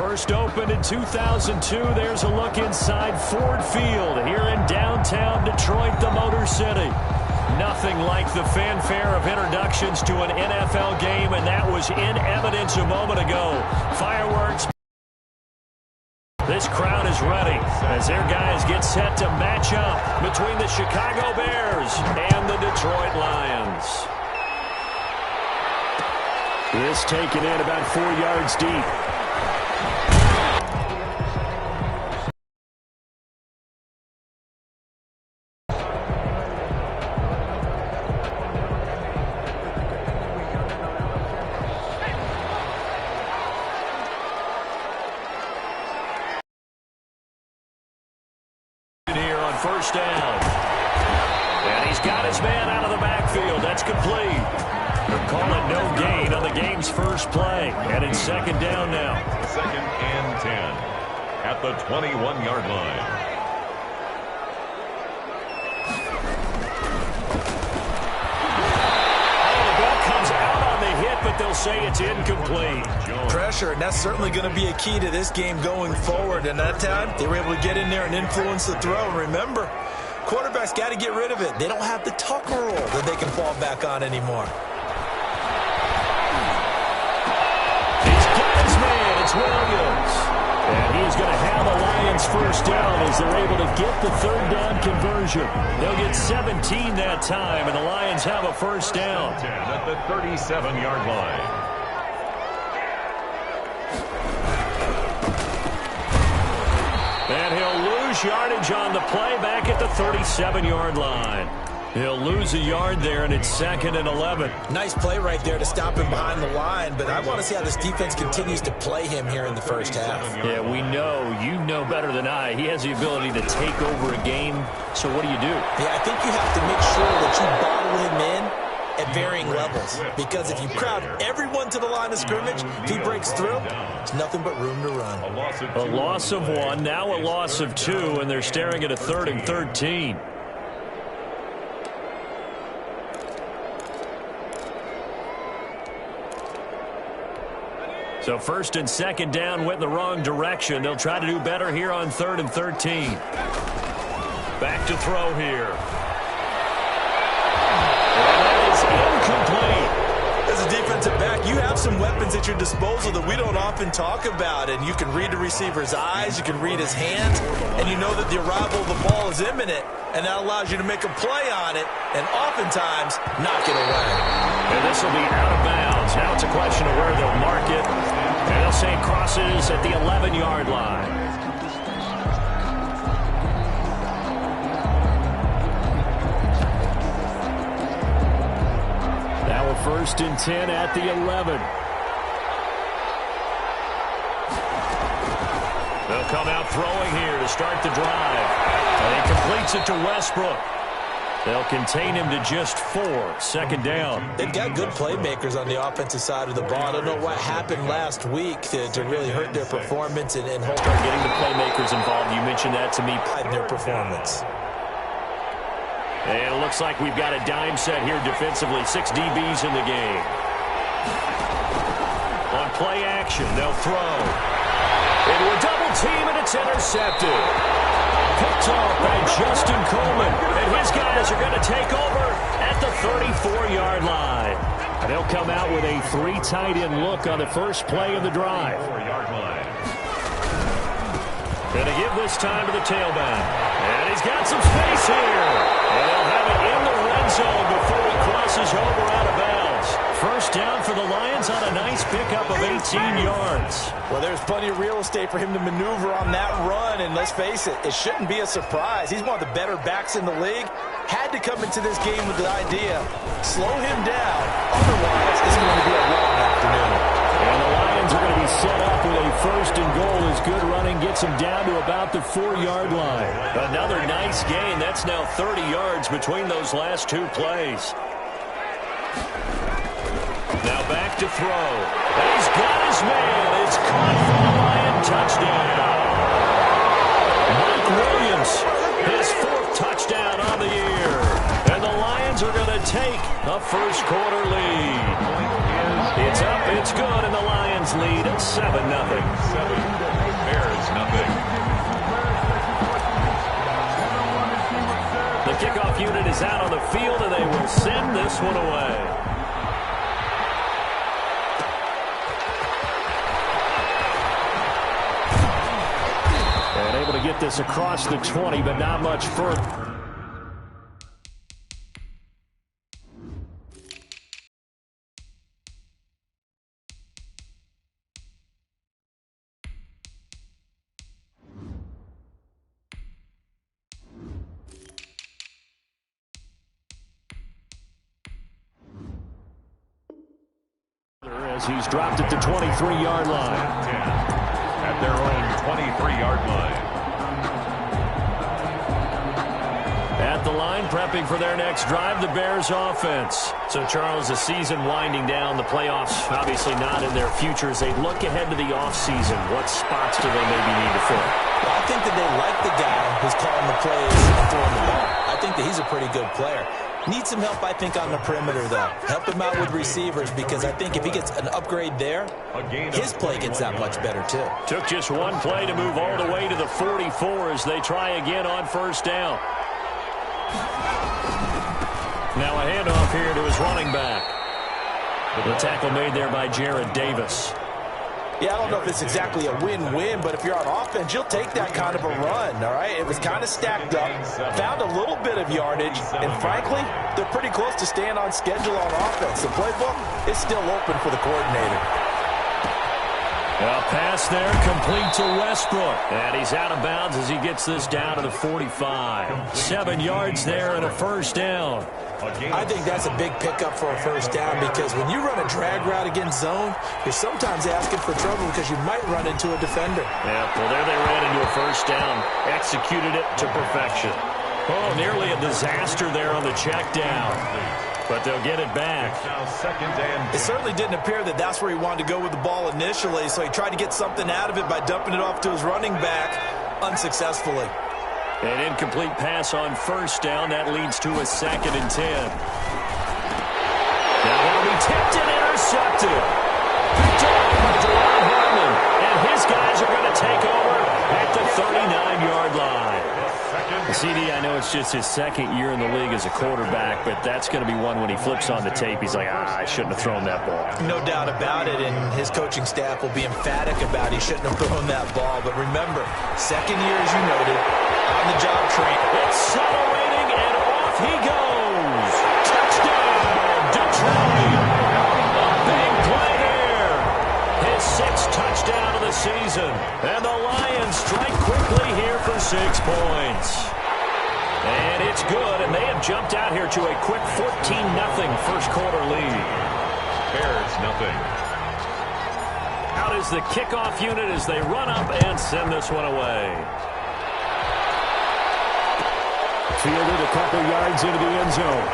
First opened in 2002. There's a look inside Ford Field here in downtown Detroit, the Motor City. Nothing like the fanfare of introductions to an NFL game, and that was in evidence a moment ago. Fireworks. This crowd is ready as their guys get set to match up between the Chicago Bears and the Detroit Lions. This taken in about 4 yards deep. First down. And he's got his man out of the backfield. That's complete. They'll call it no gain on the game's first play. And it's second down now. Second and 10 at the 21-yard line. The ball comes out on the hit, but they'll say it's incomplete. Pressure, and that's certainly going to be a key to this game going forward. And that time, they were able to get in there and influence the throw. And remember, quarterbacks got to get rid of it. They don't have the Tucker rule that they can fall back on anymore. He's got his man. It's Williams. And he's going to have the Lions first down as they're able to get the third down conversion. They'll get 17 that time, and the Lions have a first down. 10 at the 37-yard line. And he'll lose yardage on the play back at the 37-yard line. He'll lose a yard there, and it's second and 11. Nice play right there to stop him behind the line, but I want to see how this defense continues to play him here in the first half. Yeah, we know. You know better than I. He has the ability to take over a game, so what do you do? Yeah, I think you have to make sure that you bottle him in at varying levels, because if you crowd everyone to the line of scrimmage, if he breaks through, there's nothing but room to run. A loss of one, now a loss of two, and they're staring at a 3rd and 13. So first and second down went in the wrong direction. They'll try to do better here on 3rd and 13. Back to throw here. Incomplete. As a defensive back, you have some weapons at your disposal that we don't often talk about, and you can read the receiver's eyes, you can read his hands, and you know that the arrival of the ball is imminent, and that allows you to make a play on it and oftentimes knock it away. And this will be out of bounds. Now it's a question of where they'll mark it, and they'll say it crosses at the 11-yard line. First and 10 at the 11. They'll come out throwing here to start the drive. And he completes it to Westbrook. They'll contain him to just 4. Second down. They've got good playmakers on the offensive side of the ball. I don't know what happened last week to really hurt their performance and hold on. Getting the playmakers involved, you mentioned that to me. In their performance. And it looks like we've got a dime set here defensively. 6 DBs in the game. On play action, they'll throw. Into a double team, and it's intercepted. Picked off by Justin Coleman. And his guys are going to take over at the 34-yard line. And they'll come out with a 3 tight end look on the first play of the drive. 4-yard line. Going to give this time to the tailback. And he's got some space here. And they'll have it in the red zone before he crosses over out of bounds. First down for the Lions on a nice pickup of 18 yards. Well, there's plenty of real estate for him to maneuver on that run. And let's face it, it shouldn't be a surprise. He's one of the better backs in the league. Had to come into this game with the idea, slow him down. Otherwise, it's going to be a long afternoon. And the Lions are going to be set up with a first and goal as good running gets them down to about the 4-yard line. Another nice gain. That's now 30 yards between those last 2 plays. Now back to throw. And he's got his man. It's caught for the Lion touchdown. Mike Williams, his 4th touchdown on the year. And the Lions are going to take a first quarter lead. It's up, it's good, and the Lions Lions lead 7-0. Bears nothing. The kickoff unit is out on the field, and they will send this one away. And able to get this across the 20, but not much further. As he's dropped at the 23-yard line. At their own 23-yard line. At the line, prepping for their next drive, the Bears offense. So, Charles, the season winding down, the playoffs obviously not in their future. As they look ahead to the offseason, what spots do they maybe need to fill? Well, I think that they like the guy who's calling the plays and throwing the ball. I think that he's a pretty good player. Needs some help, I think, on the perimeter, though. Help him out with receivers, because I think if he gets an upgrade there, his play gets that much better, too. Took just one play to move all the way to the 44 as they try again on first down. Now a handoff here to his running back. The tackle made there by Jared Davis. Yeah, I don't know if it's exactly a win-win, but if you're on offense, you'll take that kind of a run, all right? It was kind of stacked up, found a little bit of yardage, and frankly, they're pretty close to staying on schedule on offense. The playbook is still open for the coordinator. A pass there, complete to Westbrook. And he's out of bounds as he gets this down to the 45. 7 yards there and a first down. I think that's a big pickup for a first down, because when you run a drag route against zone, you're sometimes asking for trouble because you might run into a defender. Yeah, well, there they ran into a first down. Executed it to perfection. Oh, nearly a disaster there on the check down. But they'll get it back. Now second and 10. It certainly didn't appear that that's where he wanted to go with the ball initially, so he tried to get something out of it by dumping it off to his running back unsuccessfully. An incomplete pass on first down. That leads to a 2nd and 10. Now that'll be tipped and intercepted. Picked off by Deron Harmon. And his guys are going to take over at the 39-yard line. CD, I know it's just his 2nd year in the league as a quarterback, but that's going to be one when he flips on the tape, he's like, I shouldn't have thrown that ball. No doubt about it, and his coaching staff will be emphatic about he shouldn't have thrown that ball. But remember, 2nd year, as you noted, on the job train. Accelerating, and off he goes. Touchdown, Detroit. A big play there. His 6th touchdown of the season. And the Lions strike quickly here for 6 points. And it's good, and they have jumped out here to a quick 14-0 first quarter lead. Bears nothing. Out is the kickoff unit as they run up and send this one away. Fielded a couple yards into the end zone.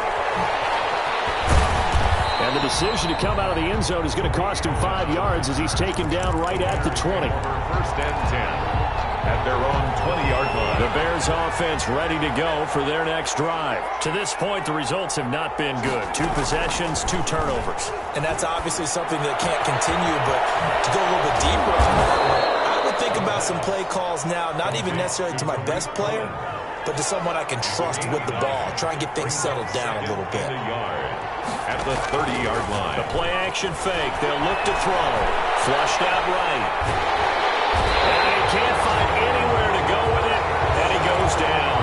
And the decision to come out of the end zone is going to cost him 5 yards as he's taken down right at the 20. First and 10. At their own 20-yard line. The Bears offense ready to go for their next drive. To this point, the results have not been good. 2 possessions, 2 turnovers. And that's obviously something that can't continue, but to go a little bit deeper on that one, I would think about some play calls now, not even necessarily to my best player, but to someone I can trust with the ball. Try and get things settled down a little bit. At the 30-yard line. The play action fake. They'll look to throw. Flushed out right. And he can't find anywhere to go with it, and he goes down.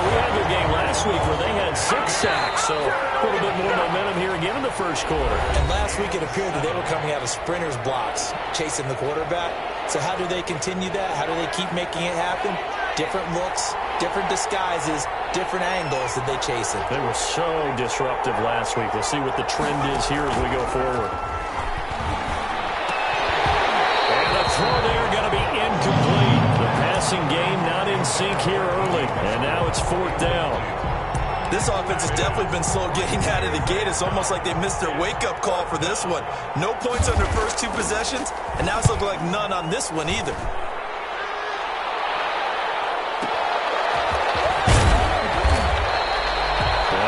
We had their game last week where they had 6 sacks, so a little bit more momentum here again in the first quarter. And last week it appeared that they were coming out of sprinters blocks, chasing the quarterback. So how do they continue that? How do they keep making it happen? Different looks, different disguises, different angles that they chase it. They were so disruptive last week. We'll see what the trend is here as we go forward. And the throw there going to be incomplete. The passing game not in sync here early. And now it's 4th down. This offense has definitely been slow getting out of the gate. It's almost like they missed their wake-up call for this one. No points on their first 2 possessions, and now it's looking like none on this one either.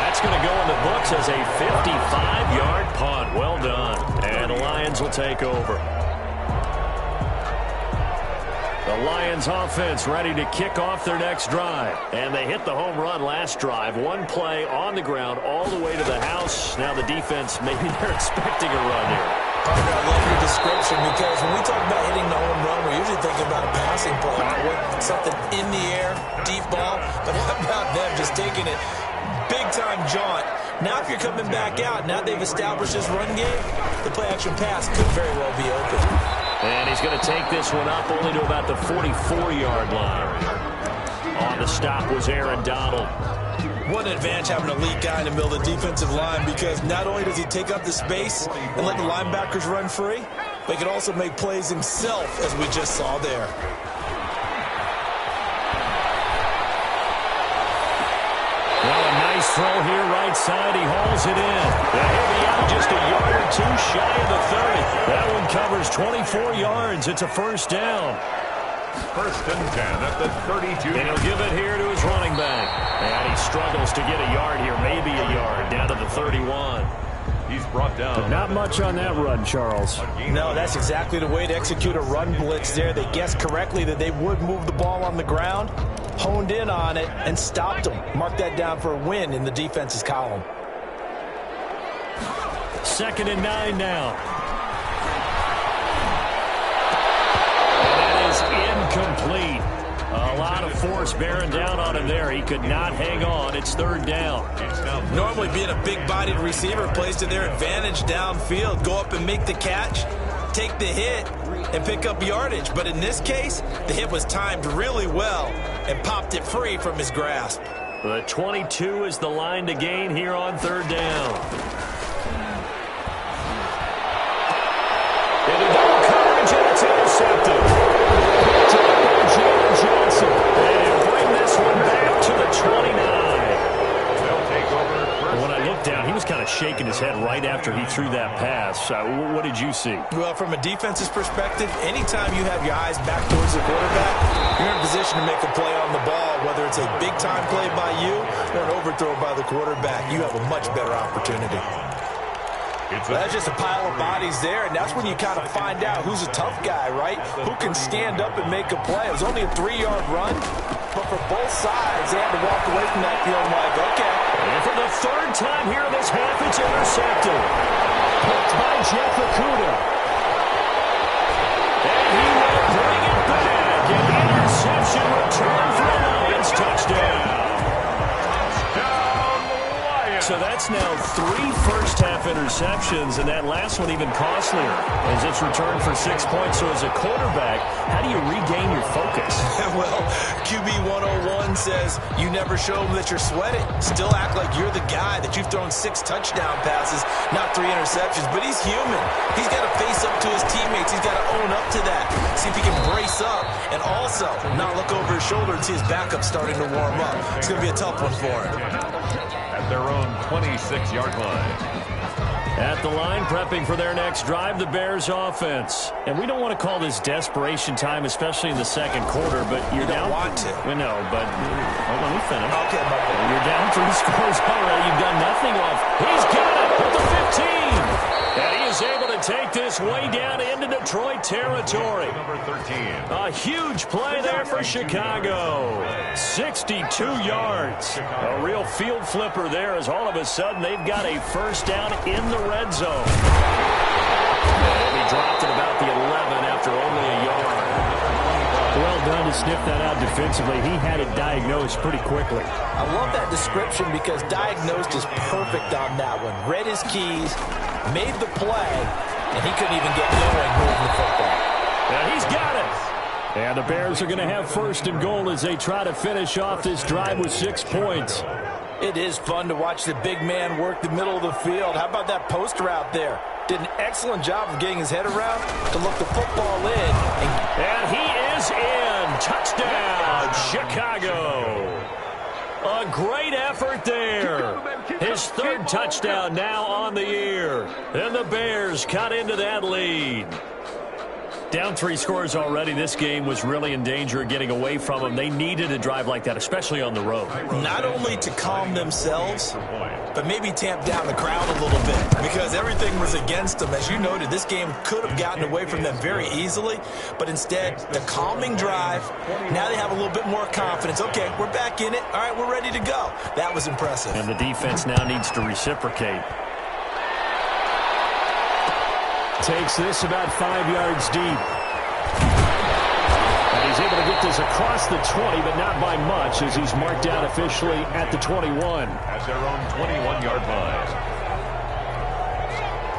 That's going to go in the books as a 55-yard punt. Well done. And the Lions will take over. The Lions offense ready to kick off their next drive. And they hit the home run last drive. One play on the ground all the way to the house. Now the defense, maybe they're expecting a run here. Parker, I love your description because when we talk about hitting the home run, we're usually thinking about a passing play. Something in the air, deep ball. But how about them just taking it big-time jaunt? Now if you're coming back out, now they've established this run game, the play-action pass could very well be open. And he's going to take this one up only to about the 44-yard line. On the stop was Aaron Donald. What an advantage having an elite guy in the middle of the defensive line, because not only does he take up the space and let the linebackers run free, but he can also make plays himself, as we just saw there. Well, a nice throw here right side. He hauls it in. He'll be out just a yard or two shy of the 30. That one covers 24 yards. It's a first down. First and 10 at the 32. And he'll give it here to his running back. And he struggles to get a yard here, maybe a yard, down to the 31. He's brought down. But not much on that run, Charles. No, that's exactly the way to execute a run blitz there. They guessed correctly that they would move the ball on the ground, honed in on it, and stopped them. Mark that down for a win in the defense's column. 2nd and 9 now. Incomplete. A lot of force bearing down on him there. He could not hang on. It's 3rd down. Normally being a big-bodied receiver plays to their advantage downfield. Go up and make the catch, take the hit, and pick up yardage. But in this case, the hit was timed really well and popped it free from his grasp. The 22 is the line to gain here on 3rd down. Into double coverage, and it's intercepted. Johnson, and bring this one back to the 29. They'll take over. When I looked down, he was kind of shaking his head right after he threw that pass. What did you see? Well, from a defense's perspective, anytime you have your eyes back towards the quarterback, you're in position to make a play on the ball, whether it's a big-time play by you or an overthrow by the quarterback. You have a much better opportunity. That's just a pile of bodies there, and that's when you kind of find out who's a tough guy, right? Who can stand up and make a play. It was only a 3-yard run, but for both sides, they had to walk away from that feeling like, okay. And for the 3rd time here in this half, it's intercepted. Picked by Jeff Okudah. And he will bring it back. An interception return for a Lions touchdown. So that's now 3 first-half interceptions, and that last one even costlier as it's returned for 6 points. So as a quarterback, how do you regain your focus? Well, QB 101 says you never show them that you're sweating. Still act like you're the guy, that you've thrown 6 touchdown passes, not 3 interceptions. But he's human. He's got to face up to his teammates. He's got to own up to that. See if he can brace up and also not look over his shoulder and see his backup starting to warm up. It's going to be a tough one for him. Their own 26-yard line. At the line, prepping for their next drive, the Bears offense. And we don't want to call this desperation time, especially in the 2nd quarter, but you're down. You don't want to. We know, but let me finish. Okay, you're down 3 scores already. You've done nothing off. He's got it at the 15. And he is able to take this way down into Detroit territory. Number 13. A huge play there for Chicago. 62 yards. A real field flipper there, as all of a sudden they've got a first down in the red zone. And he dropped it about the 11 after only a yard. Well done to sniff that out defensively. He had it diagnosed pretty quickly. I love that description because diagnosed is perfect on that one. Read his keys, made the play, and he couldn't even get going moving the football. And he's got it. And the Bears are going to have 1st and goal as they try to finish off this drive with 6 points. It is fun to watch the big man work the middle of the field. How about that post route there? Did an excellent job of getting his head around to look the football in. And he is in. Touchdown, Chicago. A great effort there. His 3rd touchdown now on the year. And the Bears cut into that lead. Down 3 scores already. This game was really in danger of getting away from them. They needed a drive like that, especially on the road. Not only to calm themselves, but maybe tamp down the crowd a little bit because everything was against them. As you noted, this game could have gotten away from them very easily, but instead, the calming drive, now they have a little bit more confidence. Okay, we're back in it. All right, we're ready to go. That was impressive. And the defense now needs to reciprocate. Takes this about 5 yards deep. And he's able to get this across the 20, but not by much as he's marked down officially at the 21. At their own 21-yard line.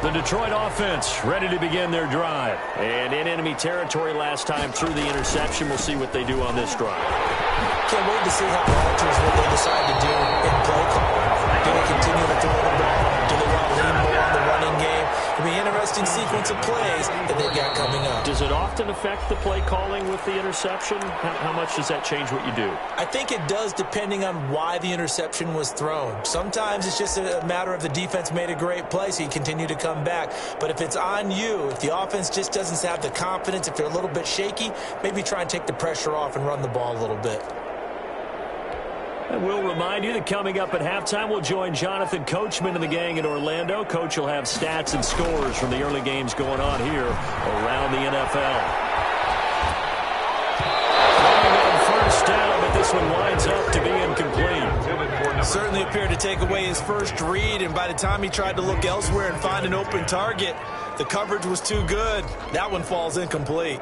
The Detroit offense ready to begin their drive. And in enemy territory last time through the interception. We'll see what they do on this drive. Can't wait to see how it alters what they decide to do in play calling. Do they continue to throw the ball? Do they want to lean more on the running game? It'll be an interesting sequence of plays that they've got coming up. Does it often affect the play calling with the interception? How much does that change what you do? I think it does depending on why the interception was thrown. Sometimes it's just a matter of the defense made a great play, so you continue to come back. But if it's on you, if the offense just doesn't have the confidence, if they're a little bit shaky, maybe try and take the pressure off and run the ball a little bit. And we'll remind you that coming up at halftime, we'll join Jonathan Coachman and the gang in Orlando. Coach will have stats and scores from the early games going on here around the NFL. Coming on first down, but this one winds up to be incomplete. Certainly appeared to take away his first read, and by the time he tried to look elsewhere and find an open target, the coverage was too good. That one falls incomplete.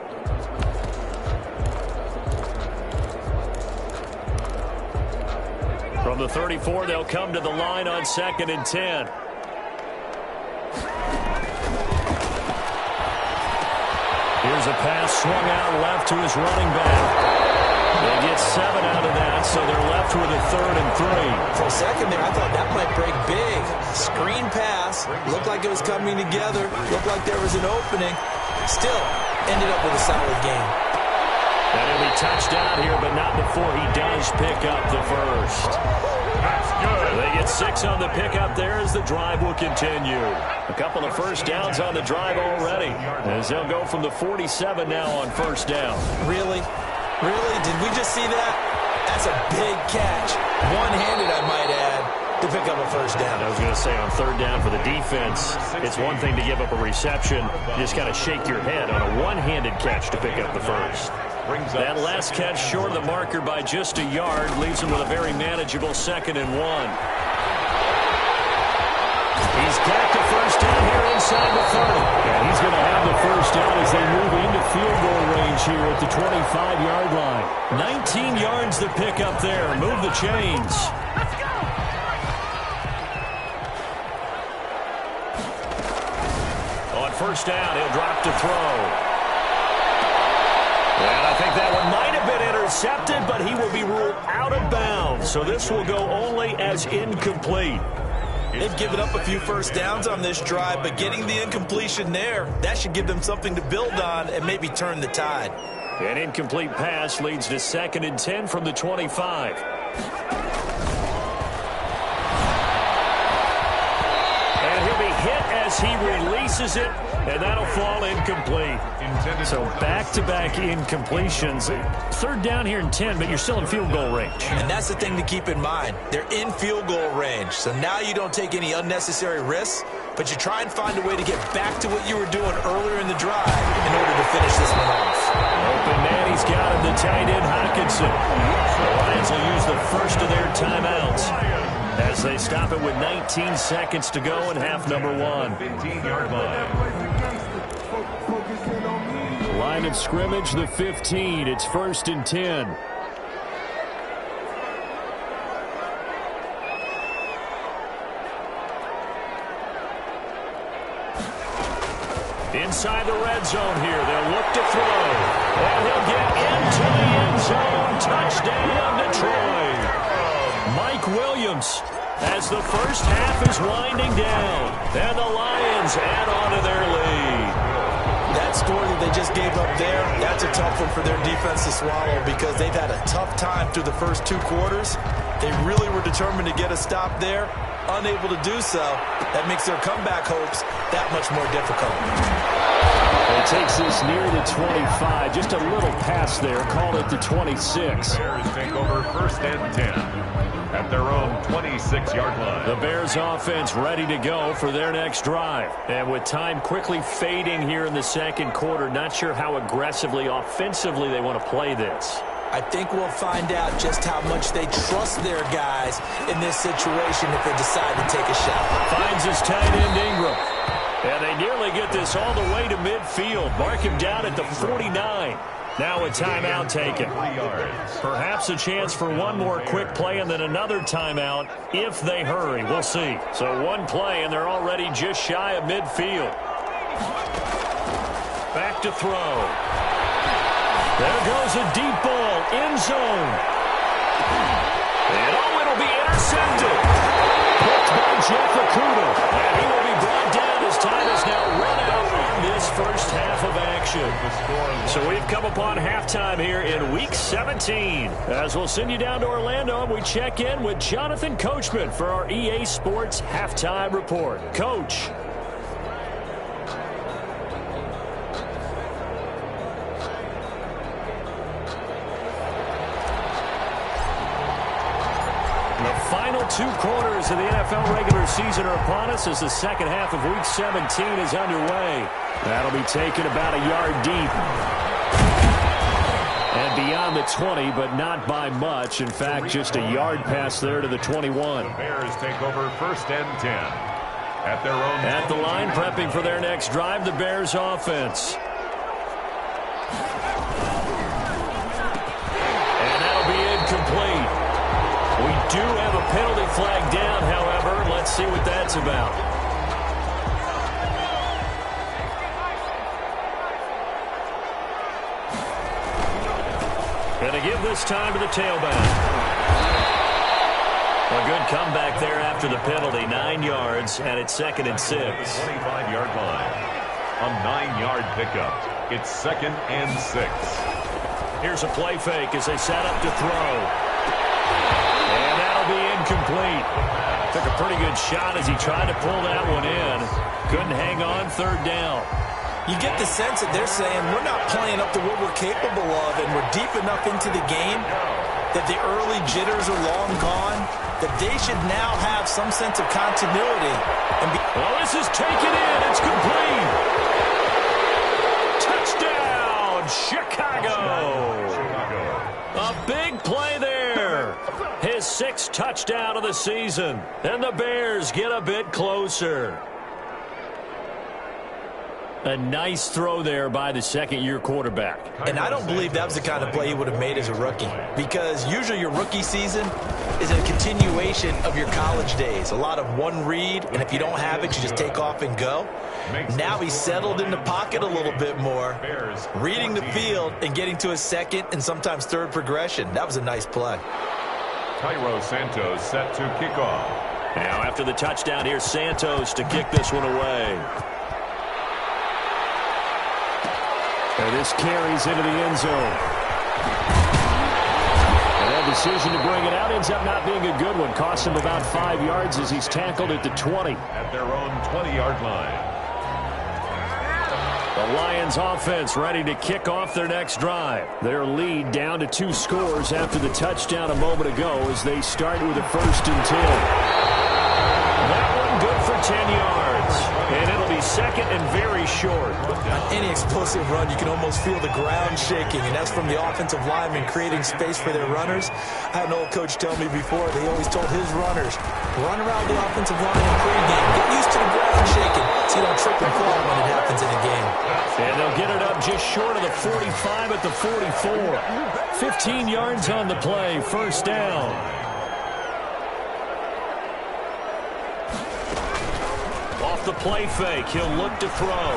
From the 34, they'll come to the line on 2nd and 10. Here's a pass swung out left to his running back. They get 7 out of that, so they're left with a 3rd and 3. For a second there, I thought that might break big. Screen pass. Looked like it was coming together. Looked like there was an opening. Still, ended up with a solid game. And he'll be touched down here, but not before he does pick up the first. That's good. They get 6 on the pickup there as the drive will continue. A couple of first downs on the drive already, as they'll go from the 47 now on first down. Really? Really? Did we just see that? That's a big catch. One-handed, I might add, to pick up a first down. I was going to say on 3rd down for the defense, it's one thing to give up a reception. You just got to shake your head on a one-handed catch to pick up the first. That last catch short of the marker by just a yard leaves him with a very manageable 2nd and 1. He's got the first down here inside the 30. And he's going to have the first down as they move into field goal range here at the 25-yard line. 19 yards to pick up there. Move the chains. On first down, he'll drop to throw. And I think that one might have been intercepted, but he will be ruled out of bounds. So this will go only as incomplete. They've given up a few first downs on this drive, but getting the incompletion there, that should give them something to build on and maybe turn the tide. An incomplete pass leads to 2nd and 10 from the 25. And he'll be hit as he releases it, and that'll fall incomplete. So back-to-back incompletions. 3rd down here and 10, but you're still in field goal range. And that's the thing to keep in mind. They're in field goal range. So now you don't take any unnecessary risks, but you try and find a way to get back to what you were doing earlier in the drive in order to finish this one off. Open man, he's got him, the tight end, Hockenson. The Lions will use the first of their timeouts as they stop it with 19 seconds to go in half number 1. 15-yard line. Line of scrimmage, the 15. It's 1st and 10. Inside the red zone here. They'll look to throw. And he'll get into the end zone. Touchdown, Detroit. Mike Williams, as the first half is winding down. And the Lions add on to their lead. That score that they just gave up there, that's a tough one for their defense to swallow because they've had a tough time through the first 2 quarters. They really were determined to get a stop there, unable to do so. That makes their comeback hopes that much more difficult. He takes this near the 25. Just a little pass there. Called it the 26. Bears take over 1st and 10 at their own 26-yard line. The Bears offense ready to go for their next drive. And with time quickly fading here in the second quarter, not sure how aggressively, offensively they want to play this. I think we'll find out just how much they trust their guys in this situation if they decide to take a shot. Finds his tight end Ingram. And they nearly get this all the way to midfield. Mark him down at the 49. Now a timeout taken. Perhaps a chance for one more quick play and then another timeout if they hurry. We'll see. So one play and they're already just shy of midfield. Back to throw. There goes a deep ball. End zone. And oh, it'll be intercepted. Picked by Jeff Okudah. And he will be brought down. As time is now run out on this first half of action. So we've come upon halftime here in Week 17. As we'll send you down to Orlando, and we check in with Jonathan Coachman for our EA Sports Halftime Report. Coach. The final 2 quarters of the NFL regular season are upon us as the second half of Week 17 is underway. That'll be taken about a yard deep. And beyond the 20, but not by much. In fact, just a yard pass there to the 21. The Bears take over 1st and 10 at their own. At the line, prepping for their next drive, the Bears offense. And that'll be incomplete. We do have a penalty flag down, however. Let's see what that's about. Going to give this time to the tailback. A good comeback there after the penalty. 9 yards, and it's 2nd and 6. 25-yard line. A 9-yard pickup. It's 2nd and 6. Here's a play fake as they set up to throw. And that'll be incomplete. Took a pretty good shot as he tried to pull that one in. Couldn't hang on. 3rd down. You get the sense that they're saying we're not playing up to what we're capable of, and we're deep enough into the game that the early jitters are long gone, that they should now have some sense of continuity. Well, this is taken in. It's complete. Touchdown, Chicago. A big play there. His 6th touchdown of the season. And the Bears get a bit closer. A nice throw there by the second-year quarterback. And I don't believe that was the kind of play he would have made as a rookie, because usually your rookie season is a continuation of your college days. A lot of one read, and if you don't have it, you just take off and go. Now he's settled in the pocket a little bit more, reading the field and getting to his 2nd and sometimes 3rd progression. That was a nice play. Cairo Santos set to kick off. Now after the touchdown, here's Santos to kick this one away. And this carries into the end zone. And that decision to bring it out ends up not being a good one. Costs him about 5 yards as he's tackled at the 20. At their own 20-yard line. The Lions offense ready to kick off their next drive. Their lead down to 2 scores after the touchdown a moment ago as they start with a 1st and 10. That one good for 10 yards. And it'll be 2nd and very short. On any explosive run, you can almost feel the ground shaking, and that's from the offensive linemen creating space for their runners. I had an old coach tell me before, they always told his runners, run around the offensive line in pregame. Get used to the ground shaking so you don't trip and fall when it happens in a game. And they'll get it up just short of the 45 at the 44. 15 yards on the play, 1st down. The play fake. He'll look to throw.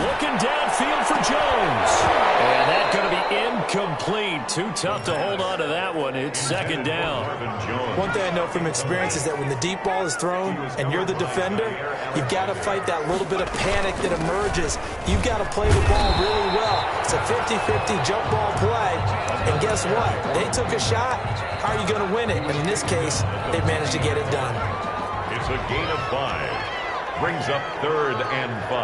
Looking downfield for Jones. And that's going to be incomplete. Too tough to hold on to that one. It's 2nd down. One thing I know from experience is that when the deep ball is thrown and you're the defender, you've got to fight that little bit of panic that emerges. You've got to play the ball really well. It's a 50-50 jump ball play. And guess what? They took a shot. How are you going to win it? And in this case, they managed to get it done. It's a gain of 5. Brings up 3rd and 5.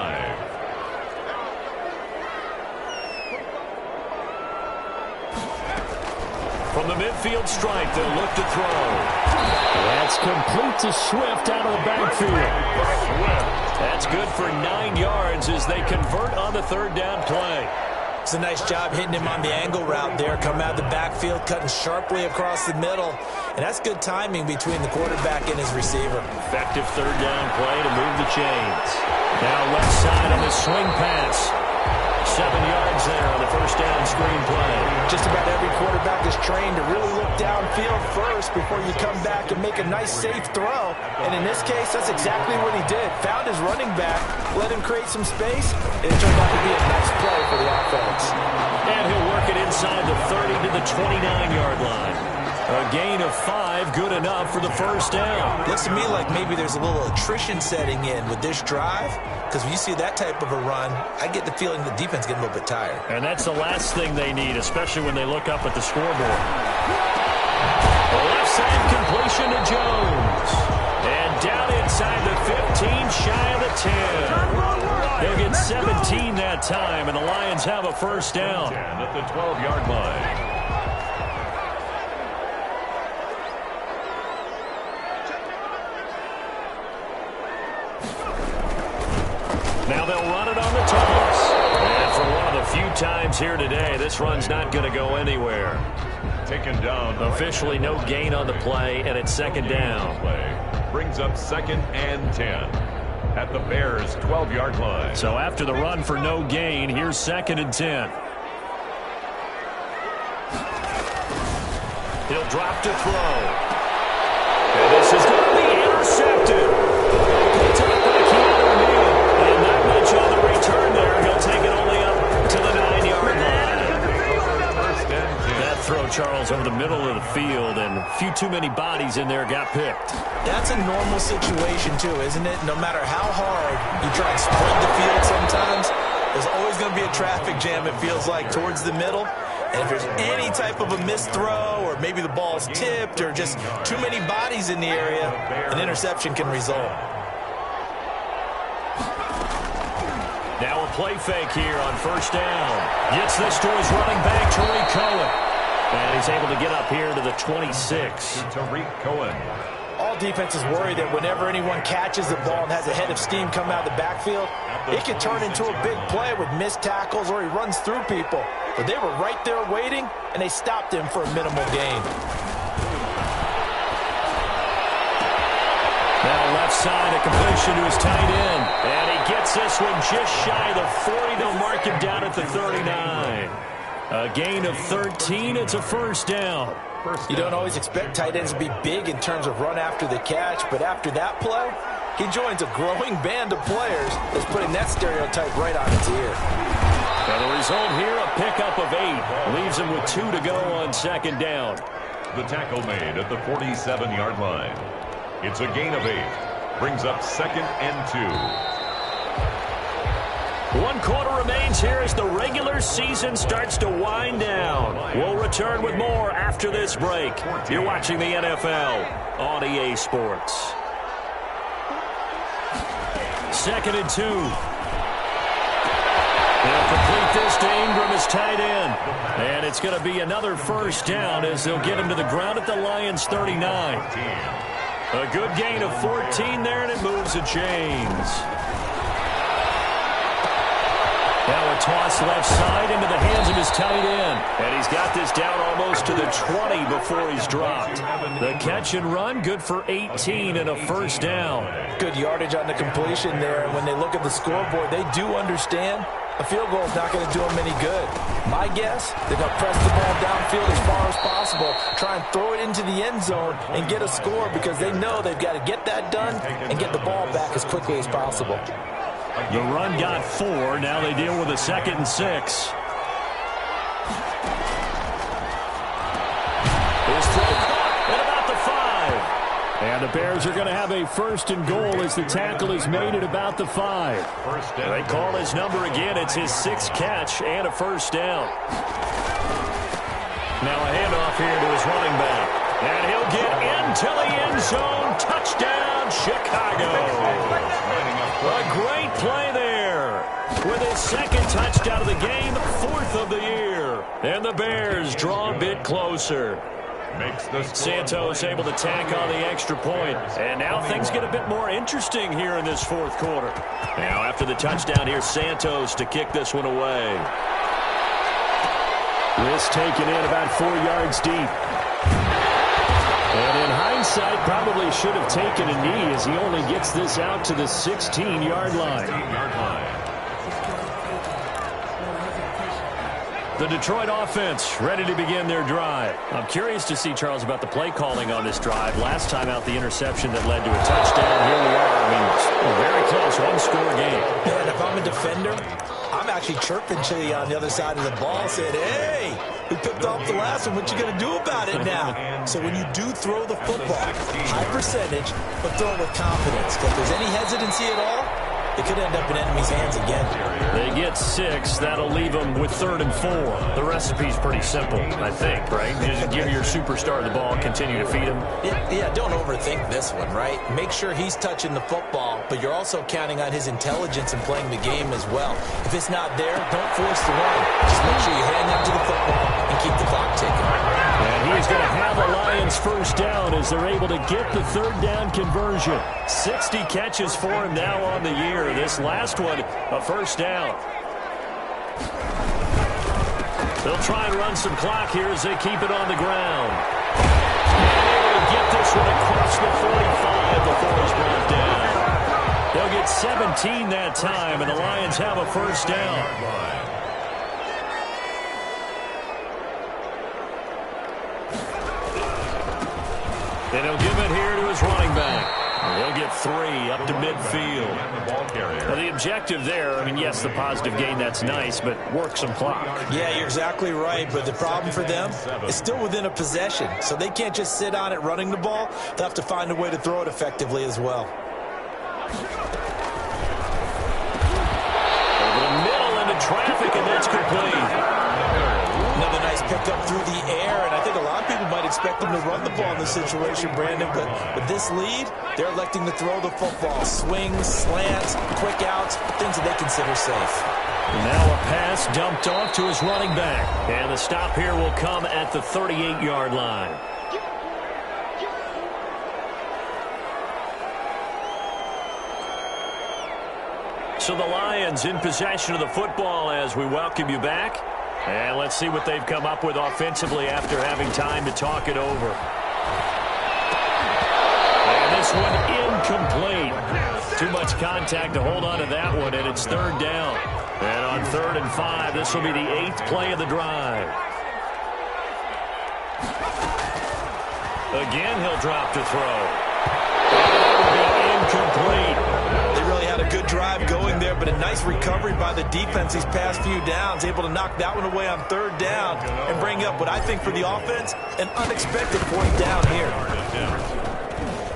From the midfield stripe, they'll look to throw. That's complete to Swift out of the backfield. That's good for 9 yards as they convert on the third down play. It's a nice job hitting him on the angle route there. Come out of the backfield, cutting sharply across the middle. And that's good timing between the quarterback and his receiver. Effective third down play to move the chains. Now left side on the swing pass. 7 yards there on the first down screen play. Just about every quarterback is trained to really look downfield first before you come back and make a nice, safe throw. And in this case, that's exactly what he did. Found his running back, let him create some space, and it turned out to be a nice play for the offense. And he'll work it inside the 30 to the 29-yard line. A gain of 5, good enough for the first down. Looks to me like maybe there's a little attrition setting in with this drive, because when you see that type of a run, I get the feeling the defense getting a little bit tired. And that's the last thing they need, especially when they look up at the scoreboard. The left side completion to Jones. And down inside the 15, shy of the 10. They'll get 17 that time, and the Lions have a first down. 10 at the 12-yard line. Now they'll run it on the toss. And for one of the few times here today, this run's not going to go anywhere. Taken down. Officially no gain on the play, and it's second down. Play brings up 2nd and 10 at the Bears' 12-yard line. So after the run for no gain, here's 2nd and 10. He'll drop to throw. And this is going to be intercepted. Picked up by Keanu Neal. And not much on the return there. He'll take it only up to the 9-yard line. That throw, Charles, over the middle of the field, and a few too many bodies in there got picked. That's a normal situation, too, isn't it? No matter how hard you try and spread the field sometimes, there's always going to be a traffic jam, it feels like, towards the middle. And if there's any type of a missed throw, or maybe the ball's tipped, or just too many bodies in the area, an interception can result. Now a play fake here on first down. Gets this to his running back, Tariq Cohen. And he's able to get up here to the 26. Tariq Cohen. All defenses worry that whenever anyone catches the ball and has a head of steam come out of the backfield, it can turn into a big play with missed tackles or he runs through people. But they were right there waiting, and they stopped him for a minimal gain. Now left side, a completion to his tight end. And he gets this one just shy of the 40. They'll mark him down at the 39. A gain of 13. It's a first down. You don't always expect tight ends to be big in terms of run after the catch, but after that play, he joins a growing band of players that's putting that stereotype right on its ear. And the result here, a pickup of 8. Leaves him with 2 to go on second down. The tackle made at the 47-yard line. It's a gain of 8. Brings up 2nd and 2. 1 quarter remains here as the regular season starts to wind down. We'll return with more after this break. You're watching the NFL on EA Sports. 2nd and 2. They'll complete this to Ingram as tight end. And it's going to be another first down as they'll get him to the ground at the Lions' 39. A good gain of 14 there, and it moves the chains. Now a toss left side into the hands of his tight end. And he's got this down almost to the 20 before he's dropped. The catch and run, good for 18 and a first down. Good yardage on the completion there. And when they look at the scoreboard, they do understand a field goal is not going to do them any good. My guess, they're going to press the ball downfield as far as possible, try and throw it into the end zone and get a score because they know they've got to get that done and get the ball back as quickly as possible. The run got 4. Now they deal with a 2nd and 6. His throw caught at about the 5. And the Bears are going to have a 1st and goal as the tackle is made at about the 5. They call his number again. It's his 6th catch and a first down. Now a handoff here to his running back. And he'll get into the end zone. Touchdown, Chicago. A great play there with his 2nd touchdown of the game, 4th of the year. And the Bears draw a bit closer. Santos able to tack on the extra point. And now things get a bit more interesting here in this fourth quarter. Now after the touchdown, here's Santos to kick this one away. Risk taken in about 4 yards deep. And in hindsight, probably should have taken a knee as he only gets this out to the 16-yard line. The Detroit offense ready to begin their drive. I'm curious to see, Charles, about the play calling on this drive. Last time out, the interception that led to a touchdown. Here we are. I mean, very close, one-score game. And if I'm a defender, I'm actually chirping to you on the other side of the ball, saying, hey, we picked off the last one. What you going to do about it now? So when you do throw the football, high percentage, but throw it with confidence. If there's any hesitancy at all, it could end up in enemy's hands again. They get 6. That'll leave them with 3rd and 4. The recipe's pretty simple, I think, right? Just give your superstar the ball, continue to feed him. Yeah, don't overthink this one, right? Make sure he's touching the football, but you're also counting on his intelligence and playing the game as well. If it's not there, don't force the run. Just make sure you hand him to the football and keep the clock ticking. And he's going to have the Lions first down as they're able to get the 3rd down conversion. 60 catches for him now on the year. This last one, a first down. They'll try and run some clock here as they keep it on the ground. And able to get this one across the 45 before he's brought down. They'll get 17 that time, and the Lions have a first down. And he'll give it here to his running back. He'll get 3 up to midfield. Now the objective there, I mean, yes, the positive gain, that's nice, but work some clock. Yeah, you're exactly right, but the problem for them is still within a possession, so they can't just sit on it running the ball. They'll have to find a way to throw it effectively as well. Over the middle into traffic, and that's complete. Another nice pickup through the air, and I think a lot of people might expect them to run the ball in this situation, Brandon, but with this lead, they're electing to throw the football. Swings, slants, quick outs, things that they consider safe. Now a pass dumped off to his running back, and the stop here will come at the 38-yard line. So the Lions in possession of the football as we welcome you back. And let's see what they've come up with offensively after having time to talk it over. And this one incomplete. Too much contact to hold on to that one, and it's 3rd down. And on 3rd and 5, this will be the 8th play of the drive. Again, he'll drop to throw. That will be incomplete. They really had a good drive going there, but a nice recovery by the defense these past few downs, able to knock that one away on 3rd down and bring up what I think for the offense, an unexpected point down here.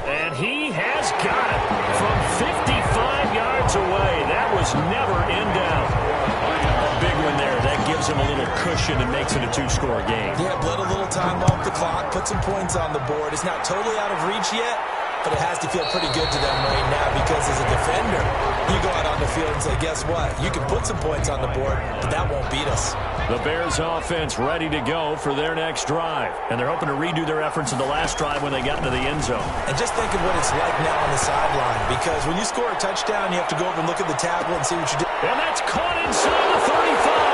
And he has got it from 55 yards away. That was never in doubt. A big one there. That gives him a little cushion and makes it a 2-score game. Yeah, bled a little time off the clock, put some points on the board. It's not totally out of reach yet, but it has to feel pretty good to them right now because as a defender, you go out on the field and say, guess what? You can put some points on the board, but that won't beat us. The Bears offense ready to go for their next drive. And they're hoping to redo their efforts in the last drive when they got into the end zone. And just think of what it's like now on the sideline, because when you score a touchdown, you have to go over and look at the tablet and see what you do. And that's caught inside the 35.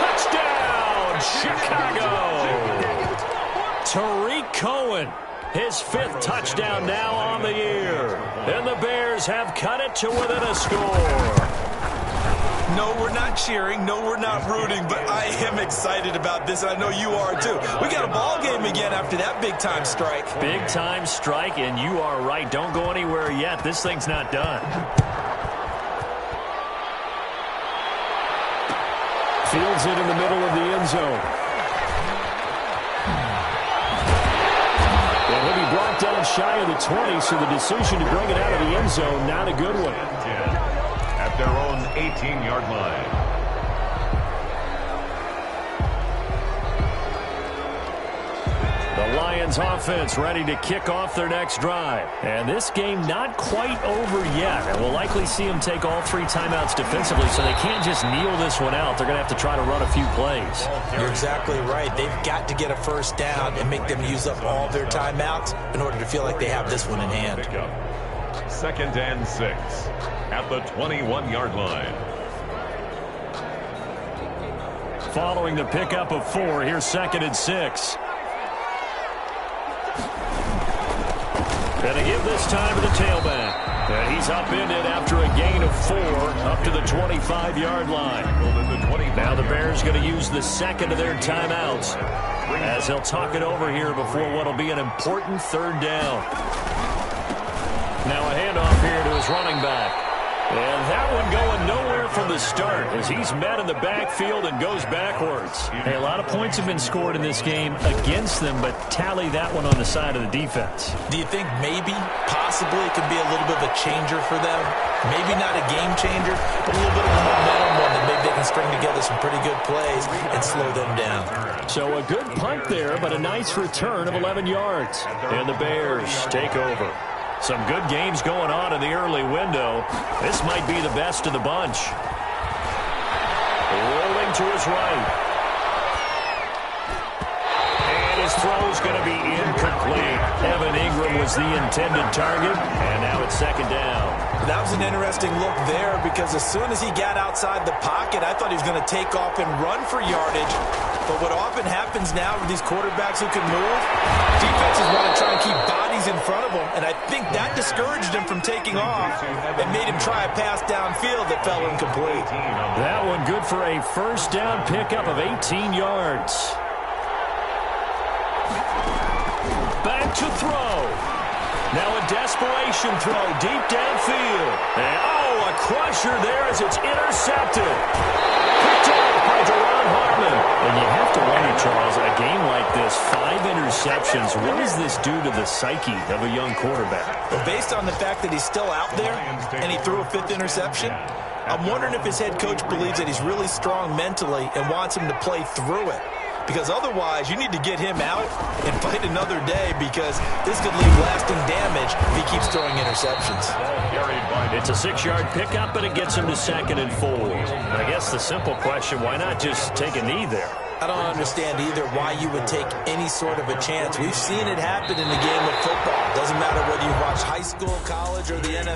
Touchdown, Chicago. Tariq Cohen. His 5th touchdown now on the year. And the Bears have cut it to within a score. No, we're not cheering. No, we're not rooting. But I am excited about this, and I know you are too. We got a ball game again after that big-time strike. Big-time strike, and you are right. Don't go anywhere yet. This thing's not done. Fields it in the middle of the end zone. He'll be brought down shy of the 20, so the decision to bring it out of the end zone, not a good one. At their own 18-yard line. The Lions Lions offense ready to kick off their next drive. And this game not quite over yet. And we'll likely see them take all 3 timeouts defensively, so they can't just kneel this one out. They're going to have to try to run a few plays. You're exactly right. They've got to get a first down and make them use up all their timeouts in order to feel like they have this one in hand. 2nd and 6 at the 21-yard line. Following the pickup of 4, here's 2nd and 6. Going to give this time to the tailback. And he's upended after a gain of 4 up to the 25-yard line. Now the Bears going to use the second of their timeouts as they'll talk it over here before what will be an important 3rd down. Now a handoff here to his running back. And that one going nowhere from the start as he's met in the backfield and goes backwards. Hey, a lot of points have been scored in this game against them, but tally that one on the side of the defense. Do you think maybe, possibly, it could be a little bit of a changer for them? Maybe not a game changer, but a little bit of a momentum one that maybe they can string together some pretty good plays and slow them down. So a good punt there, but a nice return of 11 yards. And the Bears take over. Some good games going on in the early window. This might be the best of the bunch. Rolling to his right. And his throw's going to be incomplete. Evan Ingram was the intended target, and now it's 2nd down. That was an interesting look there because as soon as he got outside the pocket, I thought he was going to take off and run for yardage. But what often happens now with these quarterbacks who can move, defenses want to try and keep bodies in front of them, and I think that discouraged him from taking off and made him try a pass downfield that fell incomplete. That one good for a 1st down pickup of 18 yards. Back to throw. Now a desperation throw deep downfield. And a crusher there as it's intercepted. Picked off by Deron Harmon. And you have to wonder, Charles, a game like this, 5 interceptions, what does this do to the psyche of a young quarterback? Well, based on the fact that he's still out there and he threw a 5th interception, I'm wondering if his head coach believes that he's really strong mentally and wants him to play through it. Because otherwise, you need to get him out and fight another day because this could leave lasting damage if he keeps throwing interceptions. It's a 6-yard pickup, but it gets him to 2nd and 4. I guess the simple question, why not just take a knee there? I don't understand either why you would take any sort of a chance. We've seen it happen in the game of football. Doesn't matter whether you watch high school, college, or the NFL.